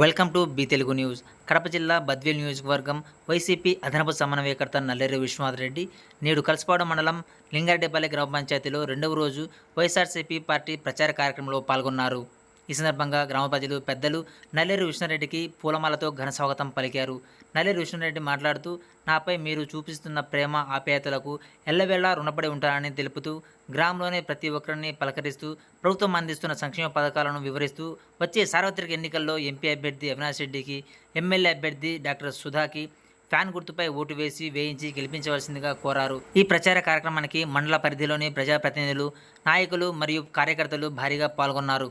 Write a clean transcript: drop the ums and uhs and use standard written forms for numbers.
Welcome to be Telugu news. Kadapa జిల్లా బద్వేల్ నియోజకవర్గం YCP అదనపు సమన్వయకర్త నల్లేరు విశ్వనాథరెడ్డి నేడు కలసపాడు మండలం లింగారెడ్డిపల్లి గ్రామ పంచాయతీలో రెండవ రోజు వైఎస్ఆర్సీపీ పార్టీ ప్రచార కార్యక్రమంలో పాల్గొన్నారు. ఈ సందర్భంగా గ్రామ ప్రజలు, పెద్దలు నల్లేరు విష్ణురెడ్డికి పూలమాలతో ఘన స్వాగతం పలికారు. నల్లేరు విష్ణురెడ్డి మాట్లాడుతూ, నాపై మీరు చూపిస్తున్న ప్రేమ, ఆప్యాయతలకు ఎల్లవేళలా రుణపడి ఉంటానని తెలుపుతూ, గ్రామంలోని ప్రతి ఒక్కరిని పలకరిస్తూ ప్రభుత్వం అందిస్తున్న సంక్షేమ పథకాలను వివరిస్తూ, వచ్చే సార్వత్రిక ఎన్నికల్లో ఎంపీ అభ్యర్థి అవినాష్ రెడ్డికి, ఎమ్మెల్యే అభ్యర్థి డాక్టర్ సుధాకి ఫ్యాన్ గుర్తుపై ఓటు వేయించి గెలిపించవలసిందిగా కోరారు. ఈ ప్రచార కార్యక్రమానికి మండల పరిధిలోని ప్రజాప్రతినిధులు, నాయకులు మరియు కార్యకర్తలు భారీగా పాల్గొన్నారు.